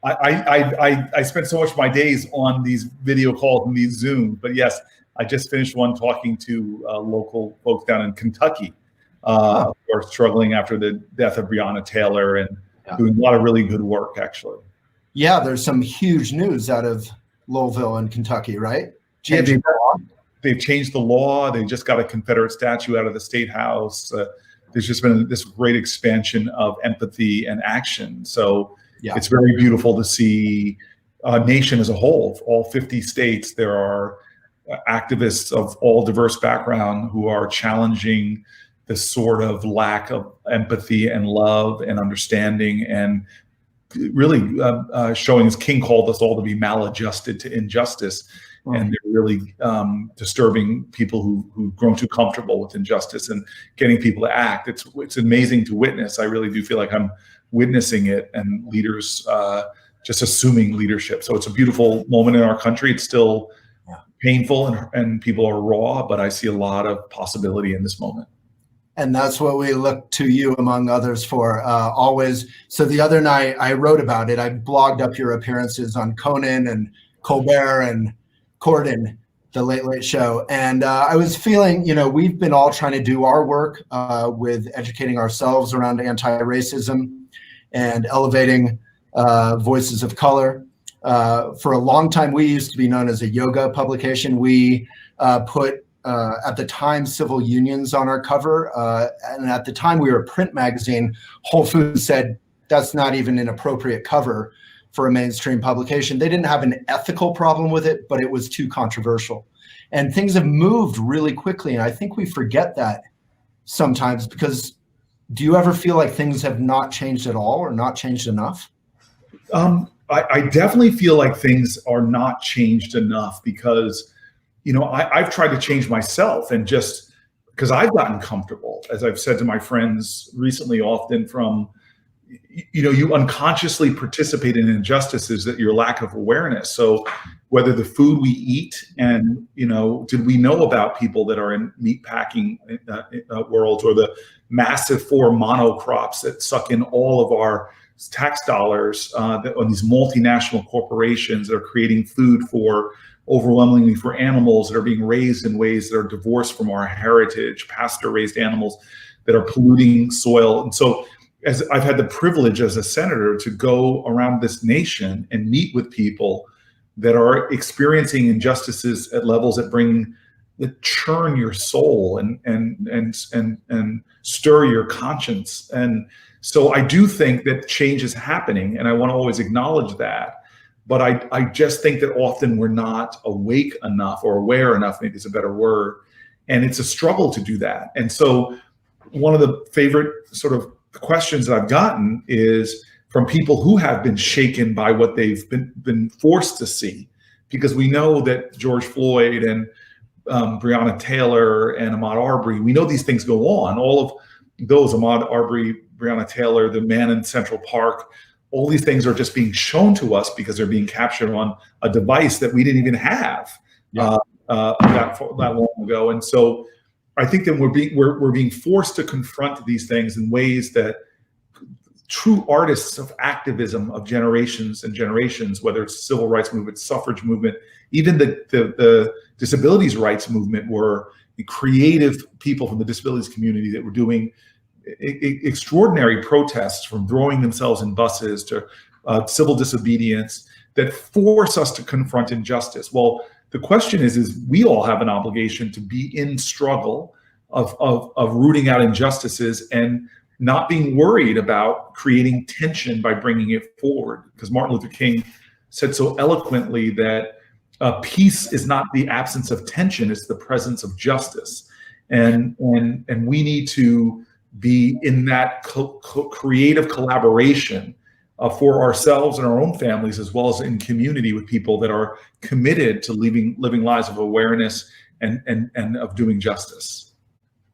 I spend so much of my days on these video calls and these Zooms, but yes, I just finished one talking to local folks down in Kentucky who are struggling after the death of Breonna Taylor and doing a lot of really good work, actually. Yeah, there's some huge news out of Louisville and Kentucky, right? They've changed the law. They just got a Confederate statue out of the State House. There's just been this great expansion of empathy and action. So it's very beautiful to see a nation as a whole, all 50 states. There are activists of all diverse background who are challenging this sort of lack of empathy and love and understanding, and really showing, as King called us all, to be maladjusted to injustice. And they're really disturbing people who've grown too comfortable with injustice and getting people to act. It's amazing to witness. I really do feel like I'm witnessing it, and leaders just assuming leadership. So it's a beautiful moment in our country. It's still painful and people are raw, but I see a lot of possibility in this moment. And that's what we look to you, among others, for always. So the other night I wrote about it. I blogged up your appearances on Conan and Colbert and Corden, the Late Late Show. And I was feeling, we've been all trying to do our work with educating ourselves around anti-racism and elevating voices of color. For a long time, we used to be known as a yoga publication. We put, at the time, civil unions on our cover. And at the time we were a print magazine, Whole Foods said, that's not even an appropriate cover for a mainstream publication. They didn't have an ethical problem with it, but it was too controversial. And things have moved really quickly. And I think we forget that sometimes, because do you ever feel like things have not changed at all or not changed enough? I definitely feel like things are not changed enough because, I've tried to change myself, and just because I've gotten comfortable, as I've said to my friends recently, often from, you unconsciously participate in injustices that your lack of awareness. So whether the food we eat and, did we know about people that are in meatpacking worlds, or the massive 4 monocrops that suck in all of our tax dollars on these multinational corporations that are creating food overwhelmingly for animals that are being raised in ways that are divorced from our heritage, pasture-raised animals that are polluting soil. And so, as I've had the privilege as a senator to go around this nation and meet with people that are experiencing injustices at levels that churn your soul and stir your conscience. And so I do think that change is happening, and I want to always acknowledge that. But I just think that often we're not awake enough, or aware enough, maybe is a better word. And it's a struggle to do that. And so one of the favorite sort of questions that I've gotten is from people who have been shaken by what they've been forced to see, because we know that George Floyd and Breonna Taylor and Ahmaud Arbery, we know these things go on. All of those, Ahmaud Arbery, Breonna Taylor, the man in Central Park, all these things are just being shown to us because they're being captured on a device that we didn't even have that long ago. And so I think that we're being forced to confront these things in ways that true artists of activism of generations and generations, whether it's civil rights movement, suffrage movement, even the disabilities rights movement, were creative people from the disabilities community that were doing extraordinary protests, from throwing themselves in buses to civil disobedience, that force us to confront injustice. Well, the question is we all have an obligation to be in struggle of rooting out injustices and not being worried about creating tension by bringing it forward. Because Martin Luther King said so eloquently that peace is not the absence of tension, it's the presence of justice. And we need to be in that creative collaboration for ourselves and our own families, as well as in community with people that are committed to living lives of awareness and of doing justice.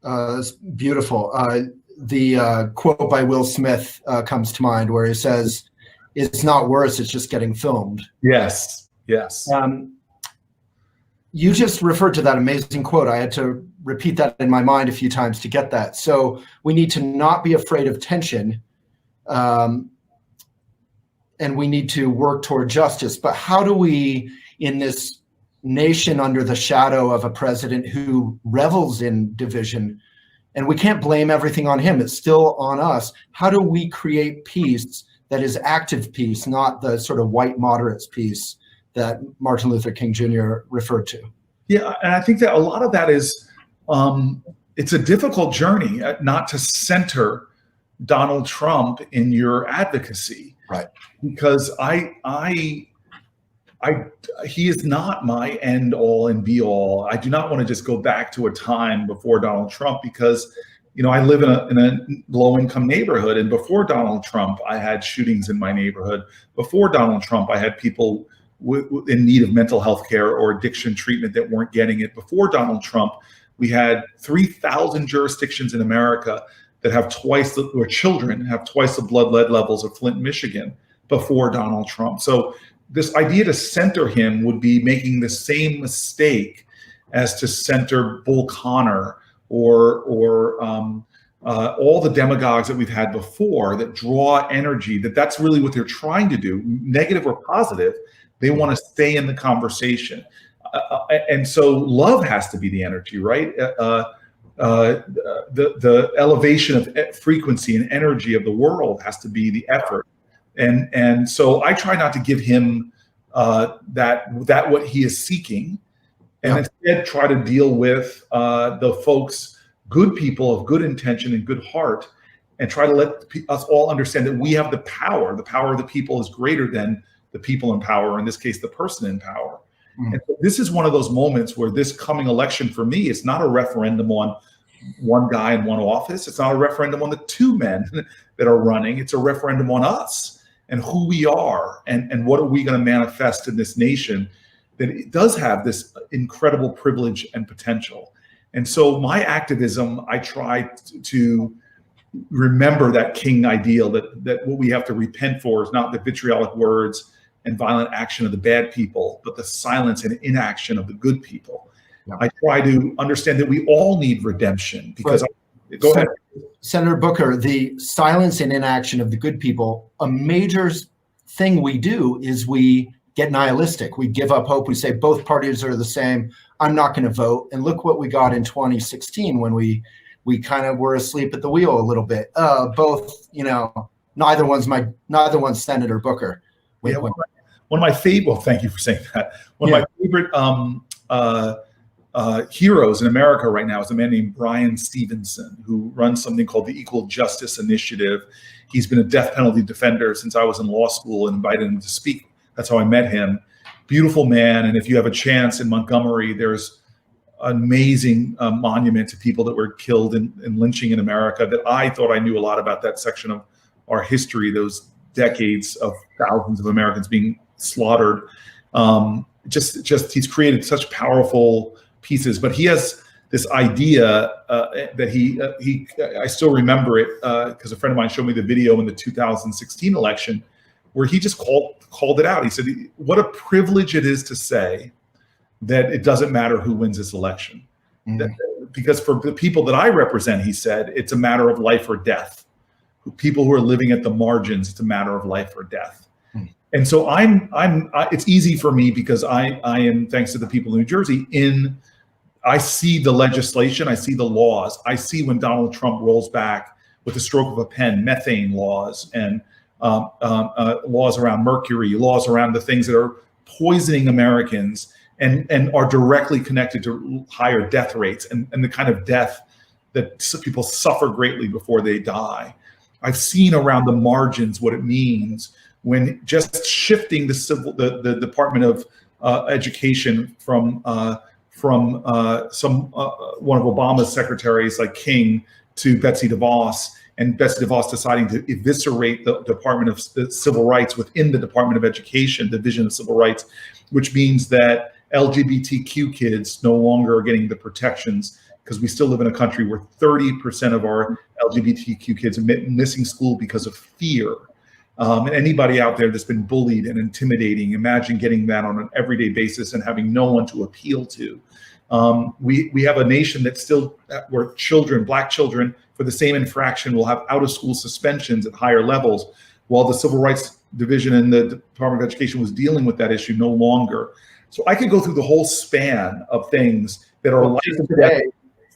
That's beautiful. The quote by Will Smith comes to mind, where he says, "It's not worse, it's just getting filmed." Yes. You just referred to that amazing quote. I had to repeat that in my mind a few times to get that. So we need to not be afraid of tension. and we need to work toward justice. But how do we, in this nation under the shadow of a president who revels in division, and we can't blame everything on him, it's still on us, how do we create peace that is active peace, not the sort of white moderates peace that Martin Luther King Jr. referred to? Yeah, and I think that a lot of that is, it's a difficult journey not to center Donald Trump in your advocacy, right? Because he is not my end all and be all. I do not want to just go back to a time before Donald Trump, because, you know, I live in a low income neighborhood, and before Donald Trump, I had shootings in my neighborhood. Before Donald Trump, I had people in need of mental health care or addiction treatment that weren't getting it. Before Donald Trump, we had 3,000 jurisdictions in America that have where children have twice the blood lead levels of Flint, Michigan, before Donald Trump. So this idea to center him would be making the same mistake as to center Bull Connor or all the demagogues that we've had before that draw energy. That's really what they're trying to do, negative or positive. They want to stay in the conversation. And so love has to be the energy, right? The elevation of frequency and energy of the world has to be the effort. And so I try not to give him that what he is seeking, and instead try to deal with the folks, good people of good intention and good heart, and try to let us all understand that we have the power. The power of the people is greater than the people in power, or in this case, the person in power. And so this is one of those moments where this coming election for me, it's not a referendum on one guy in one office. It's not a referendum on the two men that are running. It's a referendum on us and who we are, and what are we going to manifest in this nation that it does have this incredible privilege and potential. And so my activism, I try to remember that King ideal, that what we have to repent for is not the vitriolic words and violent action of the bad people, but the silence and inaction of the good people. Yeah. I try to understand that we all need redemption, because go ahead. Senator Booker, the silence and inaction of the good people, a major thing we do is we get nihilistic. We give up hope. We say both parties are the same. I'm not going to vote. And look what we got in 2016 when we kind of were asleep at the wheel a little bit. Both, you know, neither one's Senator Booker. Yeah, one of my favorite. Well, thank you for saying that. One of my favorite heroes in America right now is a man named Brian Stevenson, who runs something called the Equal Justice Initiative. He's been a death penalty defender since I was in law school, and invited him to speak. That's how I met him. Beautiful man. And if you have a chance in Montgomery, there's an amazing monument to people that were killed in lynching in America, that I thought I knew a lot about that section of our history, those decades of thousands of Americans being slaughtered. He's created such powerful pieces, but he has this idea that I still remember it because a friend of mine showed me the video in the 2016 election where he just called it out. He said, what a privilege it is to say that it doesn't matter who wins this election. Because for the people that I represent, he said, it's a matter of life or death. People who are living at the margins, it's a matter of life or death. And so it's easy for me because I am, thanks to the people in New Jersey, I see the legislation, I see the laws, I see when Donald Trump rolls back with the stroke of a pen, methane laws and laws around mercury, laws around the things that are poisoning Americans and are directly connected to higher death rates and the kind of death that people suffer greatly before they die. I've seen around the margins what it means when just shifting the Department of Education from one of Obama's secretaries like King to Betsy DeVos, and Betsy DeVos deciding to eviscerate the Department of Civil Rights within the Department of Education, Division of Civil Rights, which means that LGBTQ kids no longer are getting the protections, because we still live in a country where 30% of our LGBTQ kids are missing school because of fear. And anybody out there that's been bullied and intimidating, imagine getting that on an everyday basis and having no one to appeal to. We have a nation that's still, where children, Black children, for the same infraction will have out of school suspensions at higher levels, while the civil rights division in the Department of Education was dealing with that issue no longer. So I could go through the whole span of things that are like today.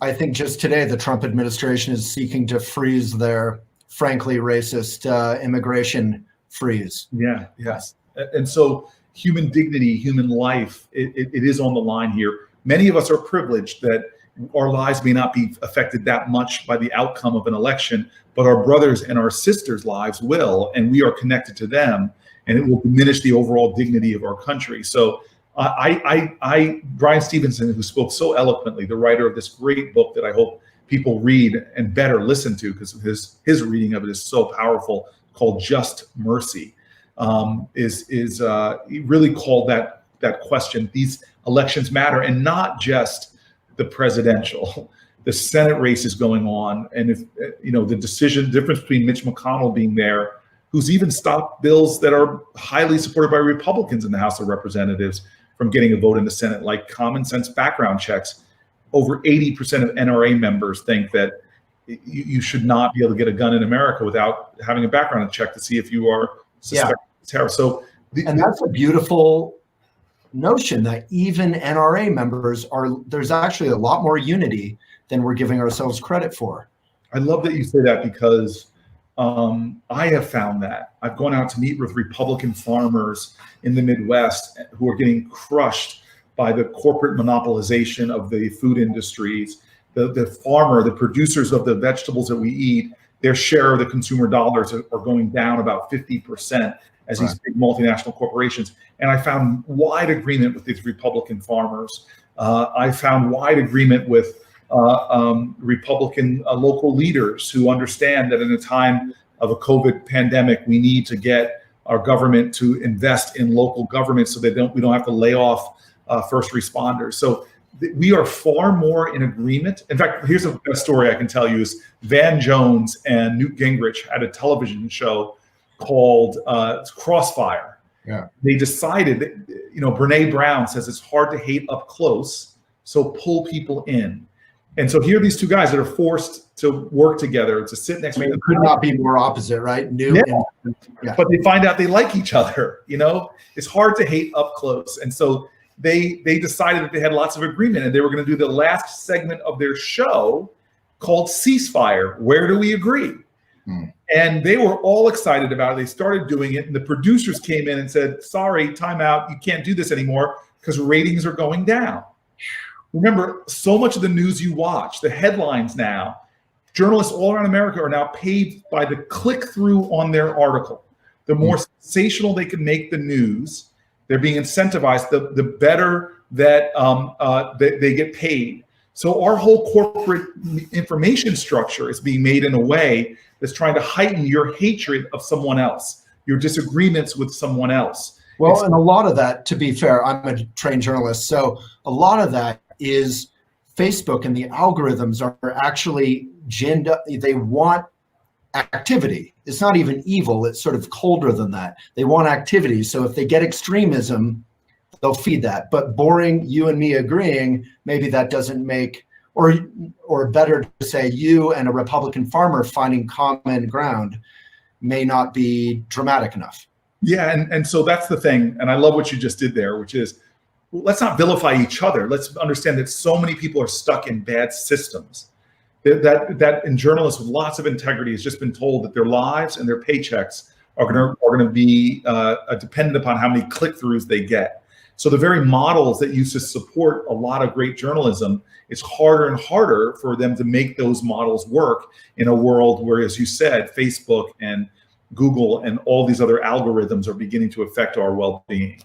I think just today, the Trump administration is seeking to freeze their frankly racist immigration freeze. Yeah, yes. And so human dignity, human life, it is on the line here. Many of us are privileged that our lives may not be affected that much by the outcome of an election, but our brothers and our sisters' lives will, and we are connected to them, and it will diminish the overall dignity of our country. So Brian Stevenson, who spoke so eloquently, the writer of this great book that I hope people read and better listen to, because his reading of it is so powerful, called Just Mercy, he really called that question. These elections matter, and not just the presidential. The Senate race is going on, and if the difference between Mitch McConnell being there, who's even stopped bills that are highly supported by Republicans in the House of Representatives from getting a vote in the Senate, like common sense background checks. Over 80% of NRA members think that you should not be able to get a gun in America without having a background check to see if you are suspected of terror. So, and that's a beautiful notion that even NRA members there's actually a lot more unity than we're giving ourselves credit for. I love that you say that, because I have found that. I've gone out to meet with Republican farmers in the Midwest who are getting crushed by the corporate monopolization of the food industries. The farmer, the producers of the vegetables that we eat, their share of the consumer dollars are going down about 50% as these big multinational corporations. And I found wide agreement with these Republican farmers. I found wide agreement with Republican local leaders who understand that in a time of a COVID pandemic, we need to get our government to invest in local government so we don't have to lay off first responders. So we are far more in agreement. In fact, here's the best story I can tell you is Van Jones and Newt Gingrich had a television show called Crossfire. Yeah. They decided that, Brene Brown says it's hard to hate up close, so pull people in. And so here are these two guys that are forced to work together, to sit next to it could not be more opposite, right? But they find out they like each other. It's hard to hate up close. And so they decided that they had lots of agreement, and they were going to do the last segment of their show called Ceasefire. Where do we agree? And they were all excited about it. They started doing it, and the producers came in and said, sorry, time out. You can't do this anymore because ratings are going down. Remember, so much of the news you watch, the headlines now, journalists all around America are now paid by the click-through on their article. The more sensational they can make the news, they're being incentivized, the better that they get paid. So our whole corporate information structure is being made in a way that's trying to heighten your hatred of someone else, your disagreements with someone else. Well, and a lot of that, to be fair, I'm a trained journalist, so a lot of that is Facebook and the algorithms are actually ginned up. They want activity. It's not even evil. It's sort of colder than that. They want activity. So if they get extremism, they'll feed that. But boring, you and me agreeing, maybe that doesn't make, or better to say, you and a Republican farmer finding common ground may not be dramatic enough. Yeah, and so that's the thing. And I love what you just did there, which is, let's not vilify each other. Let's understand that so many people are stuck in bad systems. That in journalists with lots of integrity has just been told that their lives and their paychecks are going to be dependent upon how many click-throughs they get. So the very models that used to support a lot of great journalism, it's harder and harder for them to make those models work in a world where, as you said, Facebook and Google and all these other algorithms are beginning to affect our well-being.